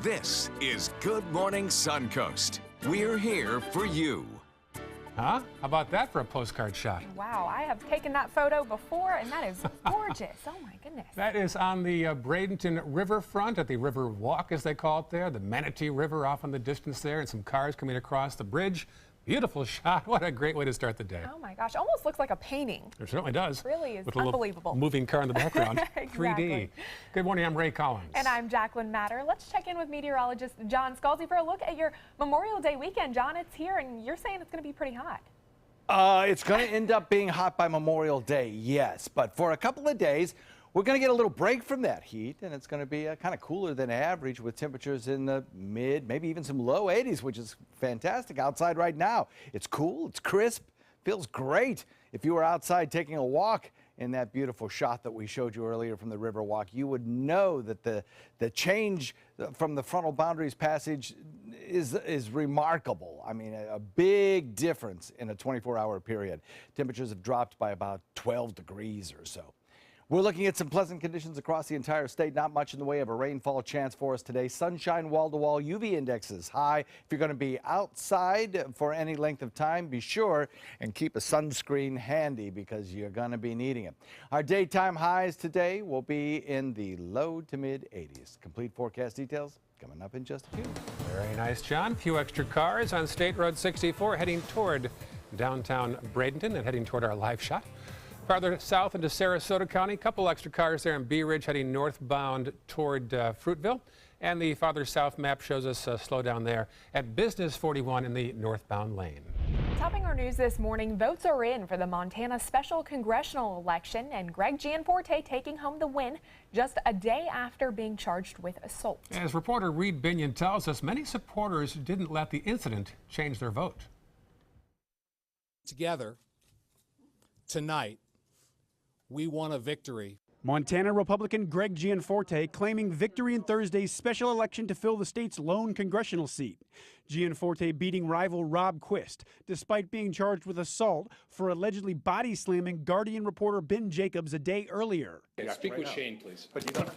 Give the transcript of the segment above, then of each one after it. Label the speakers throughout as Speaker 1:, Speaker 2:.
Speaker 1: This is Good Morning Suncoast. We're here for you.
Speaker 2: Huh? How about that for a postcard shot?
Speaker 3: Wow, I have taken that photo before, and that is gorgeous. Oh, my goodness.
Speaker 2: That is on the Bradenton riverfront at the River Walk, as they call it there. The Manatee River off in the distance there, and some cars coming across the bridge. Beautiful shot. What a great way to start the day.
Speaker 3: Oh, my gosh. Almost looks like a painting.
Speaker 2: It certainly does.
Speaker 3: It really is
Speaker 2: with a
Speaker 3: unbelievable.
Speaker 2: Moving car in the background.
Speaker 3: Exactly.
Speaker 2: 3D. Good morning. I'm Ray Collins.
Speaker 3: And I'm Jacqueline Matter. Let's check in with meteorologist John Scalzi for a look at your Memorial Day weekend. John, it's here, and you're saying it's going to be pretty hot.
Speaker 4: It's going to end up being hot by Memorial Day, yes. But for a couple of days, we're going to get a little break from that heat, and it's going to be kind of cooler than average with temperatures in the mid, maybe even some low 80s, which is fantastic outside right now. It's cool, it's crisp, feels great. If you were outside taking a walk in that beautiful shot that we showed you earlier from the River Walk, you would know that the change from the frontal boundaries passage is remarkable. I mean, a big difference in a 24-hour period. Temperatures have dropped by about 12 degrees or so. We're looking at some pleasant conditions across the entire state. Not much in the way of a rainfall chance for us today. Sunshine wall-to-wall. UV indexes high. If you're going to be outside for any length of time, be sure and keep a sunscreen handy because you're going to be needing it. Our daytime highs today will be in the low to mid 80s. Complete forecast details coming up in just a few.
Speaker 2: Very nice, John. A few extra cars on State Road 64 heading toward downtown Bradenton and heading toward our live shot. Farther south into Sarasota County, a couple extra cars there in Bee Ridge heading northbound toward Fruitville. And the farther south map shows us a slowdown there at Business 41 in the northbound lane.
Speaker 3: Topping our news this morning, votes are in for the Montana special congressional election, and Greg Gianforte taking home the win just a day after being charged with assault.
Speaker 2: As reporter Reed Binion tells us, many supporters didn't let the incident change their vote.
Speaker 5: Together, tonight, we won a victory.
Speaker 6: Montana Republican Greg Gianforte claiming victory in Thursday's special election to fill the state's lone congressional seat. Gianforte beating rival Rob Quist, despite being charged with assault for allegedly body slamming Guardian reporter Ben Jacobs a day earlier.
Speaker 7: Yeah, speak with Shane, please.
Speaker 4: But you don't.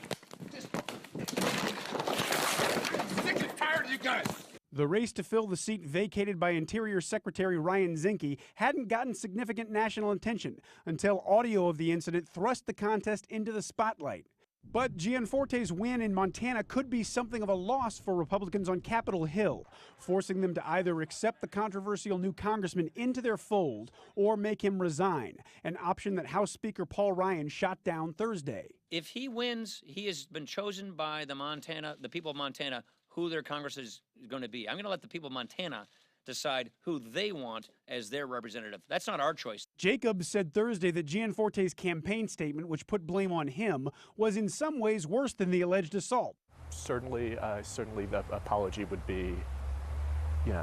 Speaker 7: Sick and tired of you guys.
Speaker 6: The race to fill the seat vacated by Interior Secretary Ryan Zinke hadn't gotten significant national attention until audio of the incident thrust the contest into the spotlight. But Gianforte's win in Montana could be something of a loss for Republicans on Capitol Hill, forcing them to either accept the controversial new congressman into their fold or make him resign, an option that House Speaker Paul Ryan shot down Thursday.
Speaker 8: If he wins, he has been chosen by the people of Montana, who their Congress is going to be. I'm going to let the people of Montana decide who they want as their representative. That's not our choice.
Speaker 6: Jacobs said Thursday that Gianforte's campaign statement, which put blame on him, was in some ways worse than the alleged assault.
Speaker 9: Certainly the apology would be,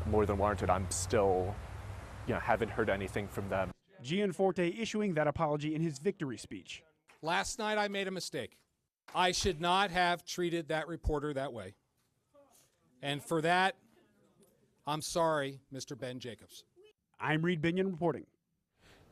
Speaker 9: more than warranted. I'm still, haven't heard anything from them.
Speaker 6: Gianforte issuing that apology in his victory speech.
Speaker 5: Last night I made a mistake. I should not have treated that reporter that way. And for that, I'm sorry, Mr. Ben Jacobs.
Speaker 6: I'm Reed Binion reporting.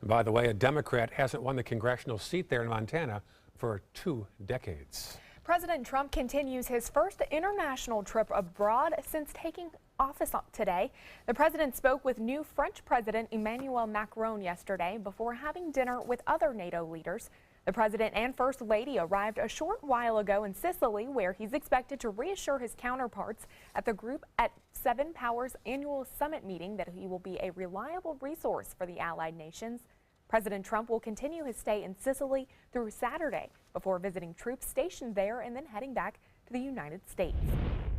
Speaker 2: And by the way, a Democrat hasn't won the congressional seat there in Montana for 2 decades.
Speaker 3: President Trump continues his first international trip abroad since taking office today. The president spoke with new French President Emmanuel Macron yesterday before having dinner with other NATO leaders. The president and first lady arrived a short while ago in Sicily, where he's expected to reassure his counterparts at the Group at 7 Powers annual summit meeting that he will be a reliable resource for the allied nations. President Trump will continue his stay in Sicily through Saturday before visiting troops stationed there and then heading back to the United States.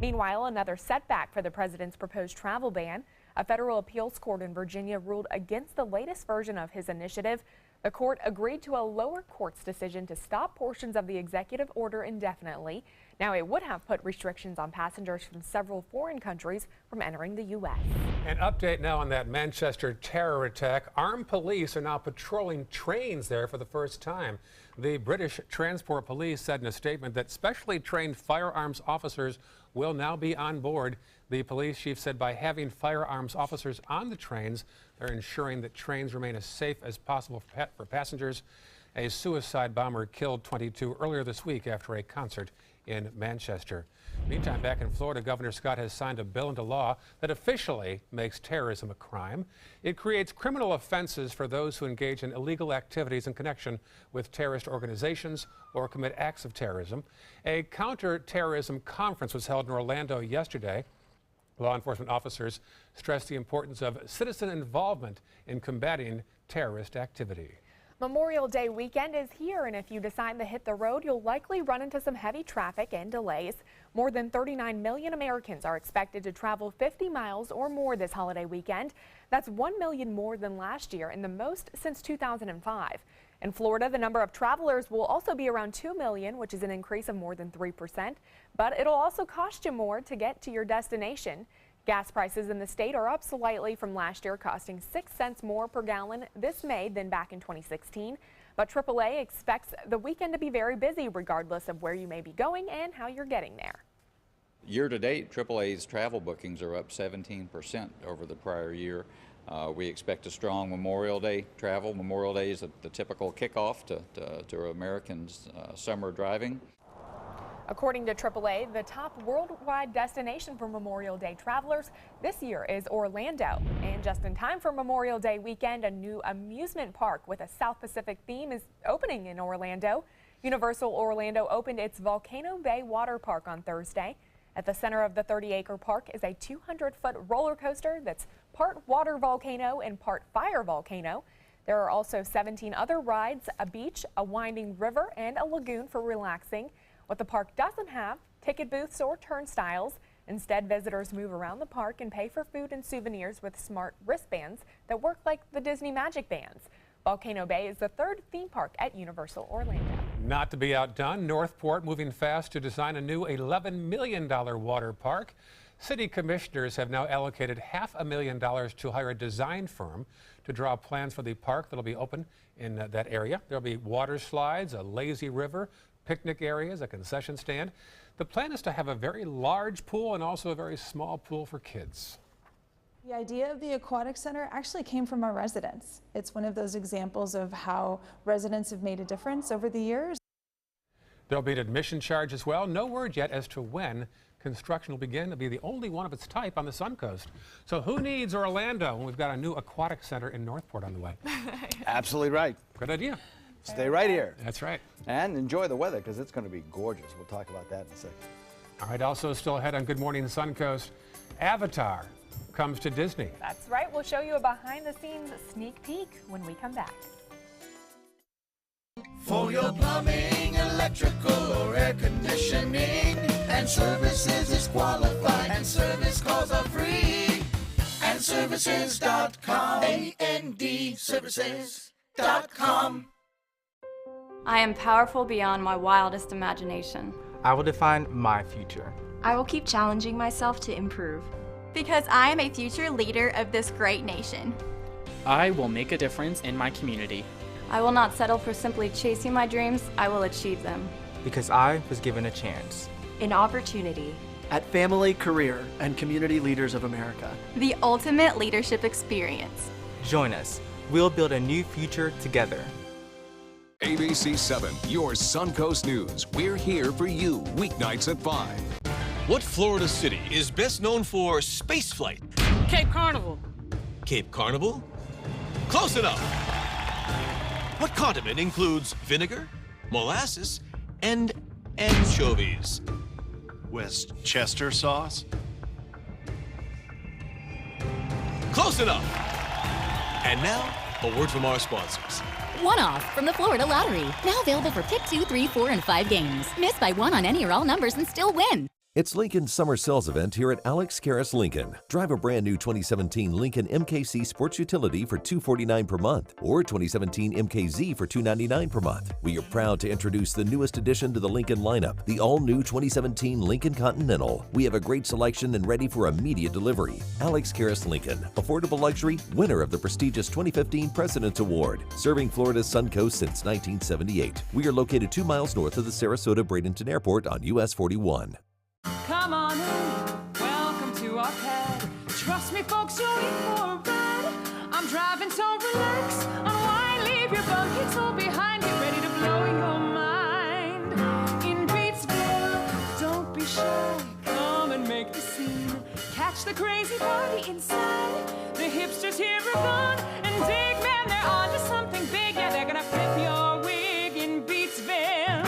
Speaker 3: Meanwhile, another setback for the president's proposed travel ban. A federal appeals court in Virginia ruled against the latest version of his initiative. The court agreed to a lower court's decision to stop portions of the executive order indefinitely. Now, it would have put restrictions on passengers from several foreign countries from entering the U.S.
Speaker 2: An update now on that Manchester terror attack. Armed police are now patrolling trains there for the first time. The British Transport Police said in a statement that specially trained firearms officers will now be on board. The police chief said by having firearms officers on the trains, they're ensuring that trains remain as safe as possible for passengers. A suicide bomber killed 22 earlier this week after a concert in Manchester. Meantime, back in Florida, Governor Scott has signed a bill into law that officially makes terrorism a crime. It creates criminal offenses for those who engage in illegal activities in connection with terrorist organizations or commit acts of terrorism. A counterterrorism conference was held in Orlando yesterday. Law enforcement officers stressed the importance of citizen involvement in combating terrorist activity.
Speaker 3: Memorial Day weekend is here, and if you decide to hit the road, you'll likely run into some heavy traffic and delays. More than 39 million Americans are expected to travel 50 miles or more this holiday weekend. That's 1 million more than last year and the most since 2005. In Florida, the number of travelers will also be around 2 million, which is an increase of more than 3%. But it'll also cost you more to get to your destination. Gas prices in the state are up slightly from last year, costing 6 cents more per gallon this May than back in 2016. But AAA expects the weekend to be very busy regardless of where you may be going and how you're getting there.
Speaker 10: Year to date, AAA's travel bookings are up 17% over the prior year. We expect a strong Memorial Day travel. Memorial Day is the typical kickoff to Americans' summer driving.
Speaker 3: According to AAA, the top worldwide destination for Memorial Day travelers this year is Orlando. And just in time for Memorial Day weekend, a new amusement park with a South Pacific theme is opening in Orlando. Universal Orlando opened its Volcano Bay Water Park on Thursday. At the center of the 30-acre park is a 200-foot roller coaster that's part water volcano and part fire volcano. There are also 17 other rides, a beach, a winding river, and a lagoon for relaxing. What the park doesn't have, ticket booths or turnstiles. Instead, visitors move around the park and pay for food and souvenirs with smart wristbands that work like the Disney Magic Bands. Volcano Bay is the third theme park at Universal Orlando. Not to be outdone, Northport moving fast to design a new $11 million water park. City commissioners have now allocated $500,000 to hire a design firm to draw plans for the park that'll be open in that area. There'll be water slides, a lazy river, picnic areas, a concession stand. The plan is to have a very large pool and also a very small pool for kids.
Speaker 11: The idea of the aquatic center actually came from our residents. It's one of those examples of how residents have made a difference over the years.
Speaker 2: There'll be an admission charge as well. No word yet as to when construction will begin. It'll be the only one of its type on the Suncoast. So who needs Orlando when we've got a new aquatic center in Northport on the way?
Speaker 4: Absolutely right.
Speaker 2: Good idea.
Speaker 4: Stay right here.
Speaker 2: That's right.
Speaker 4: And enjoy the weather because it's going to be gorgeous. We'll talk about that in a second.
Speaker 2: All right, also still ahead on Good Morning Suncoast, Avatar comes to Disney.
Speaker 3: That's right. We'll show you a behind-the-scenes sneak peek when we come back.
Speaker 12: For your plumbing, electrical, or air conditioning, and services is qualified, and service calls are free. And services.com, A-N-D, services.com.
Speaker 13: I am powerful beyond my wildest imagination.
Speaker 14: I will define my future.
Speaker 15: I will keep challenging myself to improve.
Speaker 16: Because I am a future leader of this great nation.
Speaker 17: I will make a difference in my community.
Speaker 13: I will not settle for simply chasing my dreams, I will achieve them.
Speaker 14: Because I was given a chance.
Speaker 15: An opportunity.
Speaker 18: At Family, Career, and Community Leaders of America.
Speaker 16: The ultimate leadership experience.
Speaker 14: Join us. We'll build a new future together.
Speaker 1: ABC 7, your Suncoast News. We're here for you weeknights at 5.
Speaker 19: What Florida city is best known for spaceflight?
Speaker 20: Cape Carnival.
Speaker 19: Cape Carnival? Close enough. What condiment includes vinegar, molasses, and anchovies?
Speaker 21: Westchester sauce?
Speaker 19: Close enough. And now, a word from our sponsors.
Speaker 22: One-off from the Florida Lottery. Now available for pick 2, 3, 4, and 5 games. Miss by one on any or all numbers and still win.
Speaker 23: It's Lincoln's summer sales event here at Alex Karras Lincoln. Drive a brand new 2017 Lincoln MKC Sports Utility for $249 per month or 2017 MKZ for $299 per month. We are proud to introduce the newest addition to the Lincoln lineup, the all-new 2017 Lincoln Continental. We have a great selection and ready for immediate delivery. Alex Karras Lincoln, affordable luxury, winner of the prestigious 2015 President's Award, serving Florida's Suncoast since 1978. We are located 2 miles north of the Sarasota-Bradenton Airport on US 41.
Speaker 24: Come on in, welcome to our pad. Trust me, folks, you'll eat more bread. I'm driving, so relax. Unwind, leave your buckets all behind. Get ready to blow your mind. In Batesville, the crazy party inside. The hipsters here are gone and dig, man, they're onto something big. Yeah, they're gonna flip your wig in Beatsville.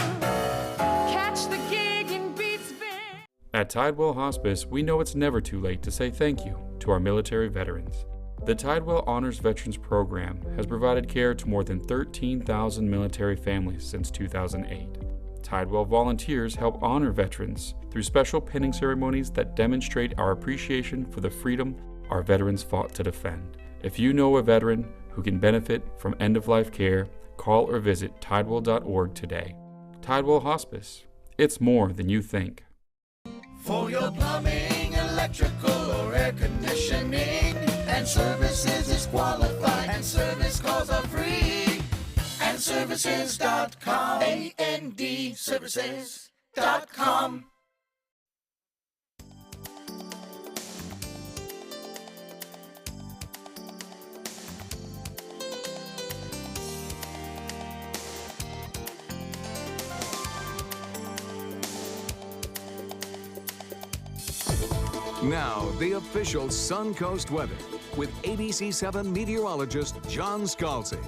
Speaker 24: Catch the gig in Beatsville.
Speaker 7: At Tidewell Hospice, we know it's never too late to say thank you to our military veterans. The Tidewell Honors Veterans Program has provided care to more than 13,000 military families since 2008. Tidewell volunteers help honor veterans through special pinning ceremonies that demonstrate our appreciation for the freedom our veterans fought to defend. If you know a veteran who can benefit from end-of-life care, call or visit tidewell.org today. Tidewell Hospice. It's more than you think.
Speaker 12: For your plumbing, electrical, or air conditioning, and services is qualified, and service calls are free. And services.com, A-N-D, services.com.
Speaker 1: Now, the official Suncoast weather with ABC7 meteorologist John Scalzi.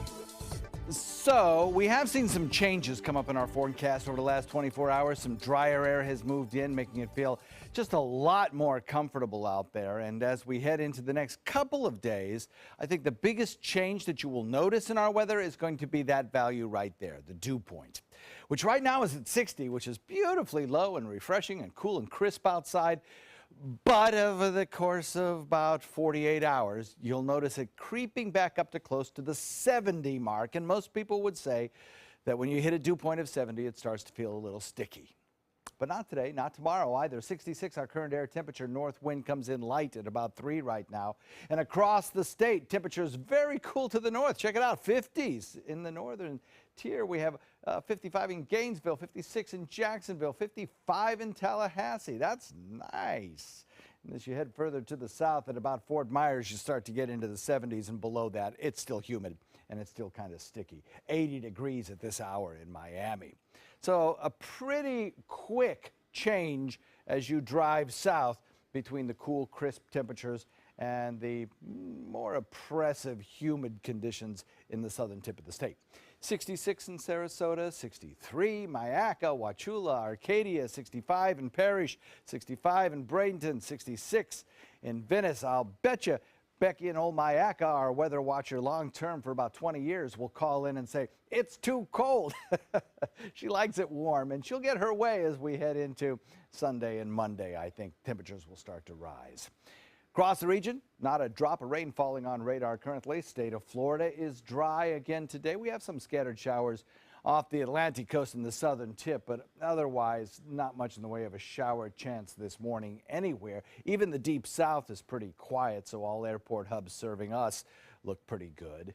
Speaker 4: So, we have seen some changes come up in our forecast over the last 24 hours. Some drier air has moved in, making it feel just a lot more comfortable out there. And as we head into the next couple of days, I think the biggest change that you will notice in our weather is going to be that value right there, the dew point, which right now is at 60, which is beautifully low and refreshing and cool and crisp outside. But over the course of about 48 hours, you'll notice it creeping back up to close to the 70 mark. And most people would say that when you hit a dew point of 70, it starts to feel a little sticky. But not today, not tomorrow either. 66, our current air temperature. North wind comes in light at about 3 right now. And across the state, temperatures very cool to the north. Check it out, 50s in the northern tier. We have 55 in Gainesville, 56 in Jacksonville, 55 in Tallahassee. That's nice. And as you head further to the south at about Fort Myers, you start to get into the 70s, and below that, it's still humid and it's still kind of sticky. 80 degrees at this hour in Miami. So a pretty quick change as you drive south between the cool, crisp temperatures and the more oppressive, humid conditions in the southern tip of the state. 66 in Sarasota, 63, Mayaca, Wauchula, Arcadia, 65 in Parrish, 65 in Bradenton, 66 in Venice. I'll bet you Becky in old Mayaca, our weather watcher long-term for about 20 years, will call in and say, it's too cold. She likes it warm, and she'll get her way as we head into Sunday and Monday. I think temperatures will start to rise. Across the region, not a drop of rain falling on radar currently. State of Florida is dry again today. We have some scattered showers off the Atlantic coast and the southern tip, but otherwise not much in the way of a shower chance this morning anywhere. Even the deep south is pretty quiet, so all airport hubs serving us look pretty good.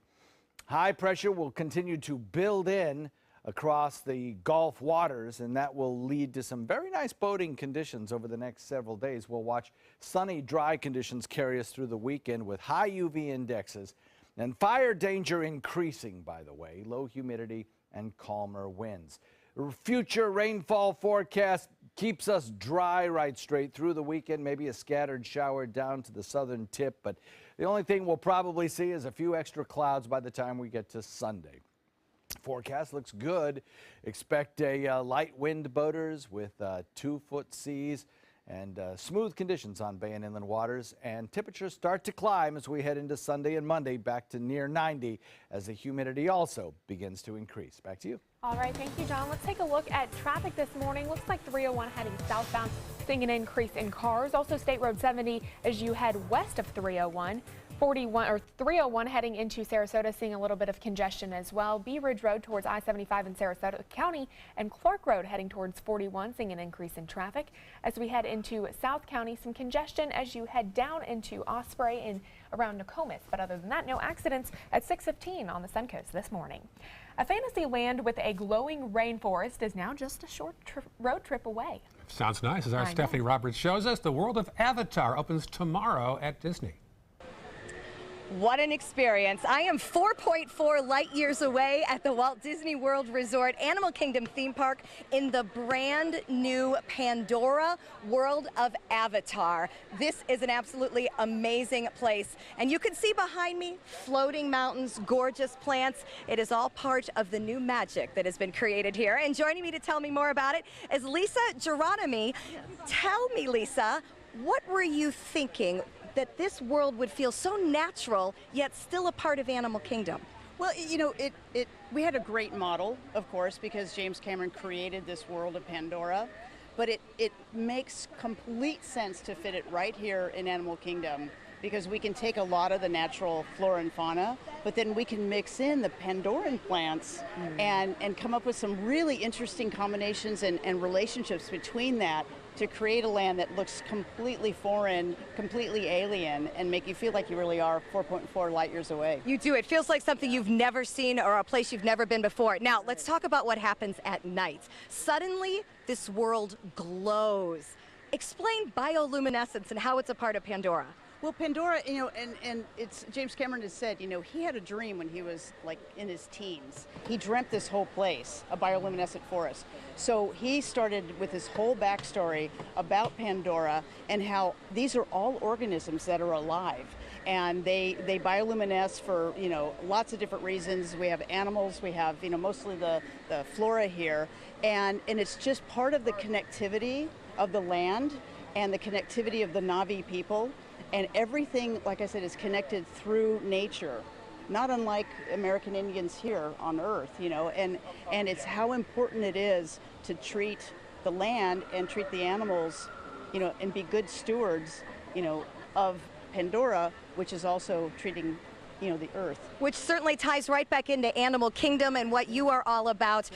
Speaker 4: High pressure will continue to build in across the Gulf waters, and that will lead to some very nice boating conditions over the next several days. We'll watch sunny, dry conditions carry us through the weekend with high UV indexes and fire danger increasing, by the way, low humidity and calmer winds. Future rainfall forecast keeps us dry right straight through the weekend, maybe a scattered shower down to the southern tip, but the only thing we'll probably see is a few extra clouds by the time we get to Sunday. Forecast looks good. Expect a light wind, boaters, with 2-foot seas and smooth conditions on bay and inland waters, and temperatures start to climb as we head into Sunday and Monday, back to near 90 as the humidity also begins to increase. Back to you.
Speaker 3: All right, thank you, John. Let's take a look at traffic this morning. Looks like 301 heading southbound, seeing an increase in cars. Also State Road 70 as you head west of 301. 301 heading into Sarasota, seeing a little bit of congestion as well. Bee Ridge Road towards I-75 in Sarasota County, and Clark Road heading towards 41, seeing an increase in traffic. As we head into South County, some congestion as you head down into Osprey and around Nokomis. But other than that, no accidents at 6:15 on the Suncoast this morning. A fantasy land with a glowing rainforest is now just a short road trip away.
Speaker 2: Sounds nice. As our Stephanie Roberts shows us, the world of Avatar opens tomorrow at Disney.
Speaker 5: What an experience. I am 4.4 light years away at the Walt Disney World Resort Animal Kingdom theme park in the brand new Pandora World of Avatar. This is an absolutely amazing place. And you can see behind me floating mountains, gorgeous plants. It is all part of the new magic that has been created here. And joining me to tell me more about it is Lisa Geronimi. Tell me, Lisa, what were you thinking that this world would feel so natural, yet still a part of Animal Kingdom?
Speaker 8: Well, you know, we had a great model, of course, because James Cameron created this world of Pandora, but it makes complete sense to fit it right here in Animal Kingdom, because we can take a lot of the natural flora and fauna, but then we can mix in the Pandoran plants and come up with some really interesting combinations and relationships between that to create a land that looks completely foreign, completely alien, and make you feel like you really are 4.4 light years away.
Speaker 5: You do. It feels like something you've never seen or a place you've never been before. Now, let's talk about what happens at night. Suddenly, this world glows. Explain bioluminescence and how it's a part of Pandora.
Speaker 8: Well, Pandora, you know, and it's James Cameron has said, you know, he had a dream when he was like in his teens. He dreamt this whole place, a bioluminescent forest. So he started with his whole backstory about Pandora and how these are all organisms that are alive. And they bioluminesce for, you know, lots of different reasons. We have animals, we have, you know, mostly the flora here. And it's just part of the connectivity of the land and the connectivity of the Na'vi people. And everything, like I said, is connected through nature, not unlike American Indians here on Earth, you know, and it's how important it is to treat the land and treat the animals, you know, and be good stewards, you know, of Pandora, which is also treating, you know, the earth.
Speaker 5: Which certainly ties right back into Animal Kingdom and what you are all about.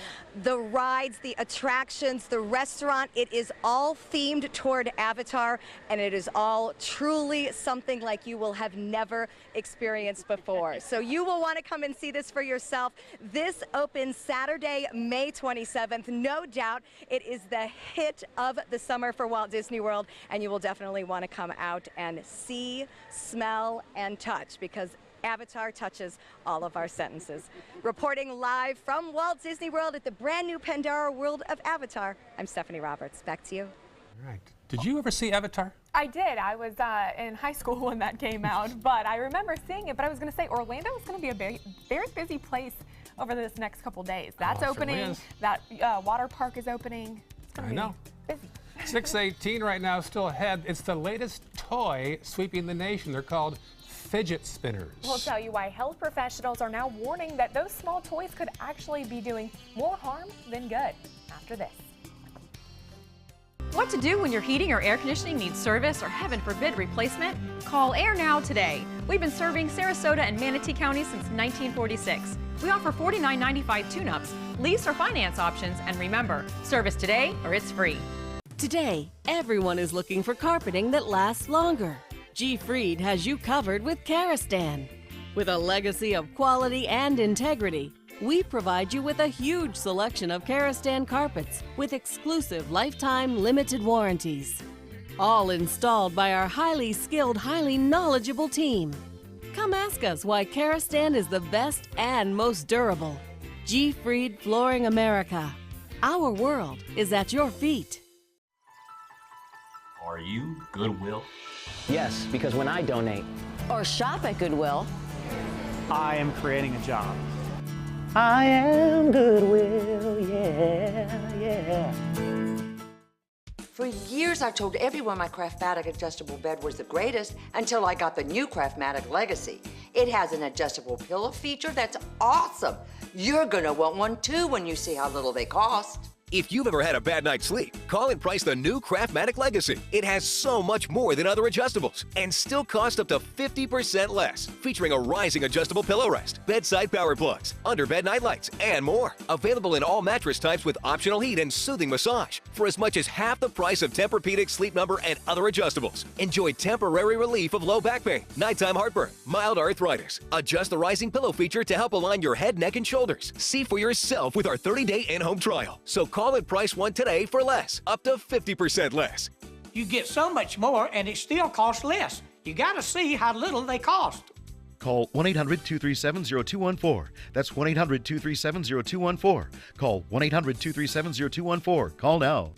Speaker 5: The rides, the attractions, the restaurant, it is all themed toward Avatar, and it is all truly something like you will have never experienced before. So you will want to come and see this for yourself. This opens Saturday, May 27th. No doubt it is the hit of the summer for Walt Disney World, and you will definitely want to come out and see, smell, and touch, because Avatar touches all of our sentences. Reporting live from Walt Disney World at the brand new Pandora World of Avatar, I'm Stephanie Roberts. Back to you.
Speaker 2: All right. Did you ever see Avatar?
Speaker 3: I did. I was in high school when that came out, but I remember seeing it. But I was going to say Orlando is going to be a very busy place over this next couple days. That's opening. That water park is opening. It's going to be busy.
Speaker 2: 6:18 right now, still ahead. It's the latest toy sweeping the nation. They're called fidget spinners.
Speaker 3: We'll tell you why health professionals are now warning that those small toys could actually be doing more harm than good after this.
Speaker 9: What to do when your heating or air conditioning needs service or, heaven forbid, replacement? Call Air Now today. We've been serving Sarasota and Manatee County since 1946. We offer $49.95 tune-ups, lease or finance options, and remember, service today or it's free.
Speaker 20: Today, everyone is looking for carpeting that lasts longer. G. Fried has you covered with Karastan. With a legacy of quality and integrity, we provide you with a huge selection of Karastan carpets with exclusive lifetime limited warranties. All installed by our highly skilled, highly knowledgeable team. Come ask us why Karastan is the best and most durable. G. Fried Flooring America. Our world is at your feet.
Speaker 25: Are you Goodwill?
Speaker 26: Yes, because when I donate or shop at Goodwill,
Speaker 27: I am creating a job.
Speaker 26: I am Goodwill, yeah.
Speaker 28: For years, I told everyone my Craftmatic adjustable bed was the greatest until I got the new Craftmatic Legacy. It has an adjustable pillow feature that's awesome. You're gonna want one too when you see how little they cost.
Speaker 1: If you've ever had a bad night's sleep, call and price the new Craftmatic Legacy. It has so much more than other adjustables and still costs up to 50% less. Featuring a rising adjustable pillow rest, bedside power plugs, underbed night lights, and more. Available in all mattress types with optional heat and soothing massage for as much as half the price of Tempur-Pedic, Sleep Number, and other adjustables. Enjoy temporary relief of low back pain, nighttime heartburn, mild arthritis. Adjust the rising pillow feature to help align your head, neck, and shoulders. See for yourself with our 30-day in-home trial. So call and price one today for less, up to 50% less.
Speaker 29: You get so much more and it still costs less. You gotta see how little they cost.
Speaker 6: Call 1-800-237-0214. That's 1-800-237-0214. Call 1-800-237-0214. Call now.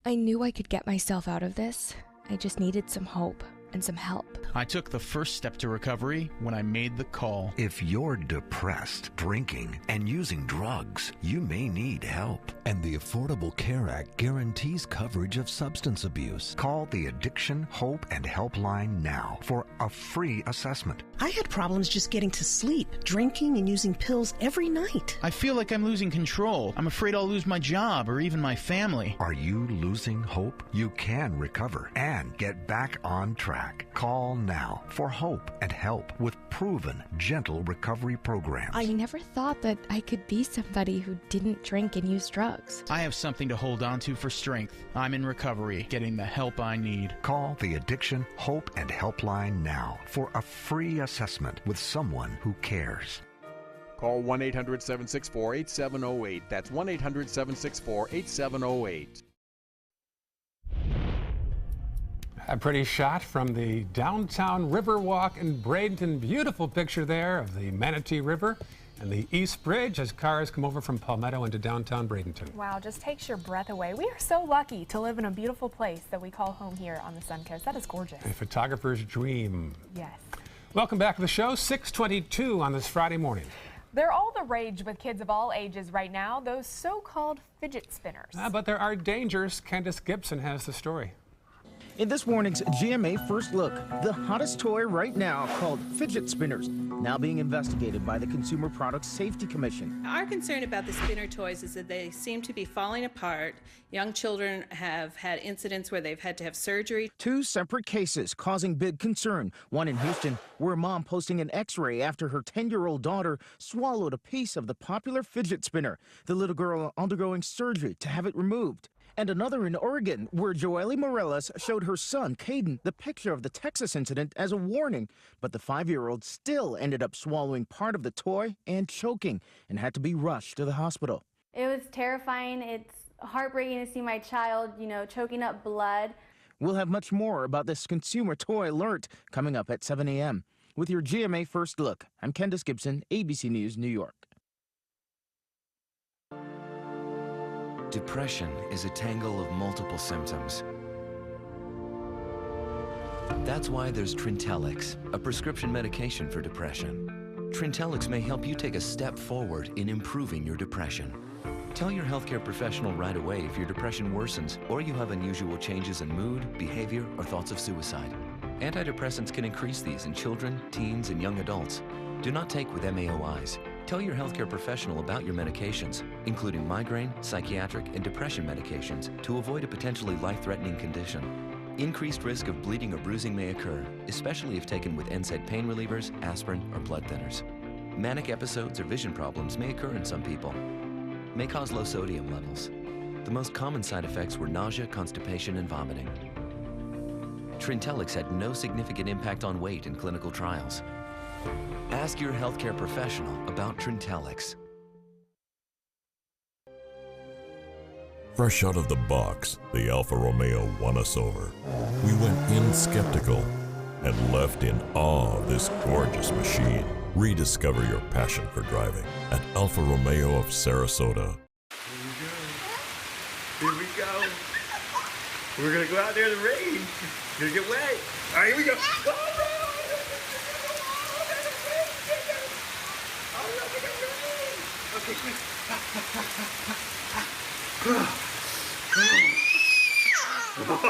Speaker 10: I knew I could get myself out of this. I just needed some hope and some help.
Speaker 11: I took the first step to recovery when I made the call.
Speaker 13: If you're depressed, drinking, and using drugs, you may need help. And the Affordable Care Act guarantees coverage of substance abuse. Call the Addiction, Hope, and Helpline now for a free assessment.
Speaker 15: I had problems just getting to sleep, drinking and using pills every night.
Speaker 11: I feel like I'm losing control. I'm afraid I'll lose my job or even my family.
Speaker 13: Are you losing hope? You can recover and get back on track. Call now for hope and help with proven, gentle recovery programs.
Speaker 10: I never thought that I could be somebody who didn't drink and use drugs.
Speaker 11: I have something to hold on to for strength. I'm in recovery, getting the help I need.
Speaker 13: Call the Addiction, Hope, and Helpline now for a free assessment with someone who cares.
Speaker 17: Call 1-800-764-8708. That's 1-800-764-8708.
Speaker 2: A pretty shot from the downtown Riverwalk in Bradenton. Beautiful picture there of the Manatee River and the East Bridge as cars come over from Palmetto into downtown Bradenton.
Speaker 3: Wow, just takes your breath away. We are so lucky to live in a beautiful place that we call home here on the Suncoast. That is gorgeous.
Speaker 2: A photographer's dream.
Speaker 3: Yes.
Speaker 2: Welcome back to the show, 6:22 on this Friday morning.
Speaker 3: They're all the rage with kids of all ages right now, those so-called fidget spinners.
Speaker 2: But there are dangers. Candace Gibson has the story.
Speaker 18: In this morning's GMA First Look, the hottest toy right now called fidget spinners, now being investigated by the Consumer Product Safety Commission.
Speaker 25: Our concern about the spinner toys is that they seem to be falling apart. Young children have had incidents where they've had to have surgery.
Speaker 18: Two separate cases causing big concern. One in Houston, where a mom posting an x-ray after her 10-year-old daughter swallowed a piece of the popular fidget spinner. The little girl undergoing surgery to have it removed. And another in Oregon, where Joelle Morales showed her son, Caden, the picture of the Texas incident as a warning. But the 5-year-old still ended up swallowing part of the toy and choking and had to be rushed to the hospital.
Speaker 29: It was terrifying. It's heartbreaking to see my child, choking up blood.
Speaker 18: We'll have much more about this consumer toy alert coming up at 7 a.m. With your GMA First Look, I'm Candace Gibson, ABC News, New York.
Speaker 30: Depression is a tangle of multiple symptoms. That's why there's Trintellix, a prescription medication for depression. Trintellix may help you take a step forward in improving your depression. Tell your healthcare professional right away if your depression worsens or you have unusual changes in mood, behavior, or thoughts of suicide. Antidepressants can increase these in children, teens, and young adults. Do not take with MAOIs. Tell your healthcare professional about your medications, including migraine, psychiatric, and depression medications, to avoid a potentially life-threatening condition. Increased risk of bleeding or bruising may occur, especially if taken with NSAID pain relievers, aspirin, or blood thinners. Manic episodes or vision problems may occur in some people. May cause low sodium levels. The most common side effects were nausea, constipation, and vomiting. Trintellix had no significant impact on weight in clinical trials. Ask your healthcare professional about Trintellix.
Speaker 31: Fresh out of the box, the Alfa Romeo won us over. We went in skeptical and left in awe of this gorgeous machine. Rediscover your passion for driving at Alfa Romeo of Sarasota.
Speaker 32: Here we go. We're gonna go out there in the rain. Gonna get wet. All right, here we go. Okay, quick.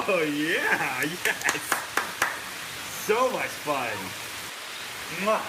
Speaker 32: Oh yeah, yes. So much fun. Mwah.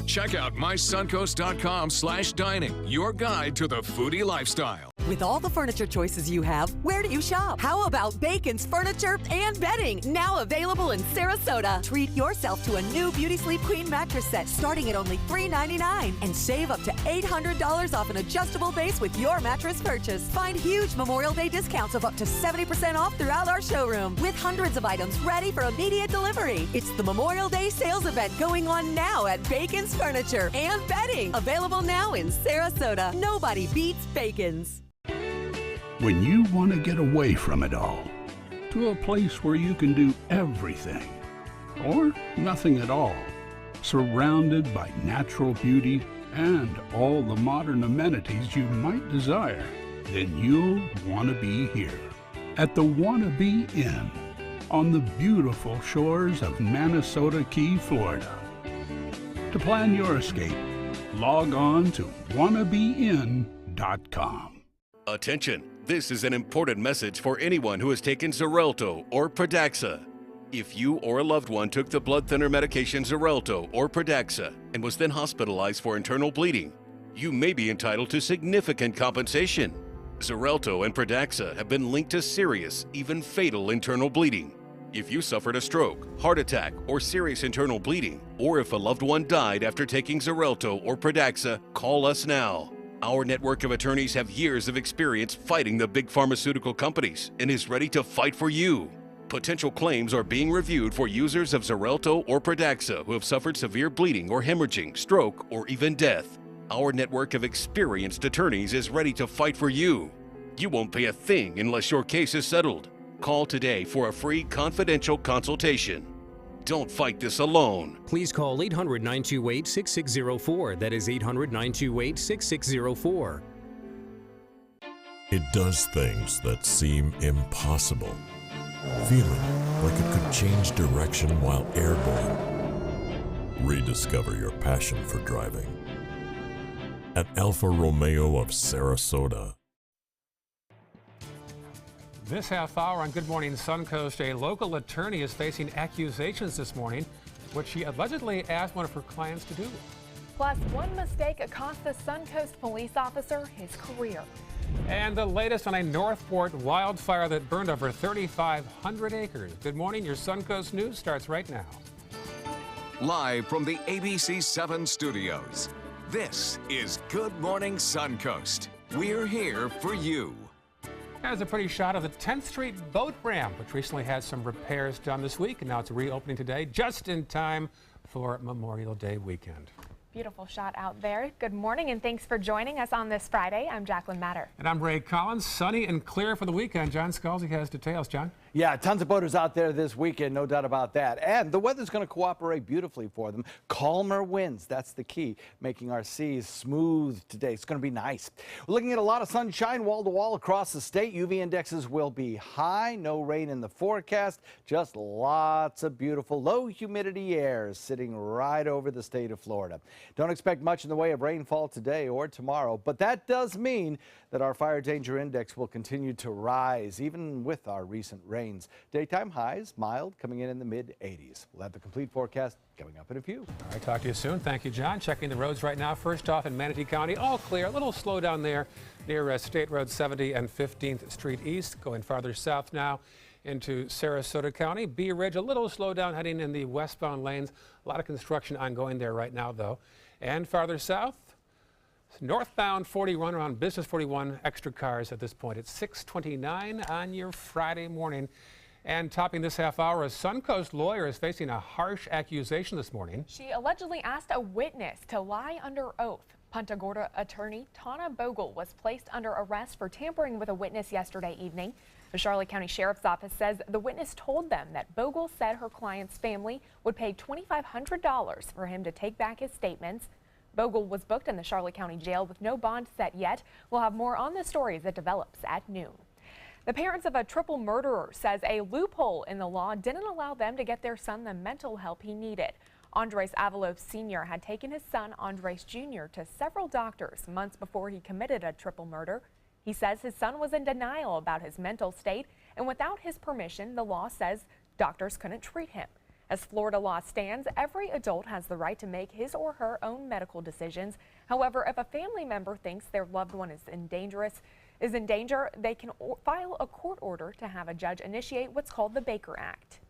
Speaker 33: Check out mysuncoast.com/dining, your guide to the foodie lifestyle.
Speaker 34: With all the furniture choices you have, where do you shop? How about Bacon's Furniture and Bedding, now available in Sarasota? Treat yourself to a new Beauty Sleep Queen mattress set starting at only $399 and save up to $800 off an adjustable base with your mattress purchase. Find huge Memorial Day discounts of up to 70% off throughout our showroom with hundreds of items ready for immediate delivery. It's the Memorial Day sales event going on now at Bacon's Furniture and Bedding, available now in Sarasota. Nobody beats Bacon's.
Speaker 35: When you want to get away from it all,
Speaker 4: to a place where you can do everything or nothing at all, surrounded by natural beauty and all the modern amenities you might desire, then you'll want to be here at the Wanna Be Inn on the beautiful shores of Manasota Key, Florida. To plan your escape, log on to wannabein.com.
Speaker 5: Attention, this is an important message for anyone who has taken Xarelto or Pradaxa. If you or a loved one took the blood thinner medication Xarelto or Pradaxa and was then hospitalized for internal bleeding, you may be entitled to significant compensation. Xarelto and Pradaxa have been linked to serious, even fatal internal bleeding. If you suffered a stroke, heart attack, or serious internal bleeding, or if a loved one died after taking Xarelto or Pradaxa, call us now. Our network of attorneys have years of experience fighting the big pharmaceutical companies and is ready to fight for you. Potential claims are being reviewed for users of Xarelto or Pradaxa who have suffered severe bleeding or hemorrhaging, stroke, or even death. Our network of experienced attorneys is ready to fight for you. You won't pay a thing unless your case is settled. Call today for a free confidential consultation. Don't fight this alone.
Speaker 7: Please call 800-928-6604. That is 800-928-6604.
Speaker 31: It does things that seem impossible. Feeling like it could change direction while airborne. Rediscover your passion for driving at Alfa Romeo of Sarasota.
Speaker 2: This half hour on Good Morning Suncoast, a local attorney is facing accusations this morning, which she allegedly asked one of her clients to do.
Speaker 3: Plus, one mistake cost the Suncoast police officer his career.
Speaker 2: And the latest on a Northport wildfire that burned over 3,500 acres. Good morning, your Suncoast News starts right now.
Speaker 33: Live from the ABC 7 studios, this is Good Morning Suncoast. We're here for you.
Speaker 2: There's a pretty shot of the 10th Street boat ramp, which recently had some repairs done this week, and now it's reopening today, just in time for Memorial Day weekend.
Speaker 3: Beautiful shot out there. Good morning, and thanks for joining us on this Friday. I'm Jacqueline Matter.
Speaker 2: And I'm Ray Collins. Sunny and clear for the weekend. John Scalzi has details. John?
Speaker 8: Yeah, tons of boaters out there this weekend, no doubt about that. And the weather's going to cooperate beautifully for them. Calmer winds, that's the key, making our seas smooth today. It's going to be nice. We're looking at a lot of sunshine wall to wall across the state. UV indexes will be high. No rain in the forecast. Just lots of beautiful low humidity air sitting right over the state of Florida. Don't expect much in the way of rainfall today or tomorrow, but that does mean that our fire danger index will continue to rise, even with our recent rains. Daytime highs, mild, coming in the mid-80s. We'll have the complete forecast coming up in a few.
Speaker 2: All right, talk to you soon. Thank you, John. Checking the roads right now. First off in Manatee County, all clear. A little slowdown there near State Road 70 and 15th Street East. Going farther south now into Sarasota County. Bee Ridge, a little slowdown heading in the westbound lanes. A lot of construction ongoing there right now, though. And farther south, northbound 41 around Business 41, extra cars at this point. It's 6:29 on your Friday morning. And topping this half hour, a Suncoast lawyer is facing a harsh accusation this morning.
Speaker 3: She allegedly asked a witness to lie under oath. Punta Gorda attorney Tana Bogle was placed under arrest for tampering with a witness yesterday evening. The Charlotte County Sheriff's Office says the witness told them that Bogle said her client's family would pay $2,500 for him to take back his statements. Bogle was booked in the Charlotte County Jail with no bond set yet. We'll have more on the story as it develops at noon. The parents of a triple murderer says a loophole in the law didn't allow them to get their son the mental help he needed. Andres Avalos Sr. had taken his son Andres Jr. to several doctors months before he committed a triple murder. He says his son was in denial about his mental state, and without his permission, the law says doctors couldn't treat him. As Florida law stands, every adult has the right to make his or her own medical decisions. However, if a family member thinks their loved one is in danger, they can file a court order to have a judge initiate what's called the Baker Act.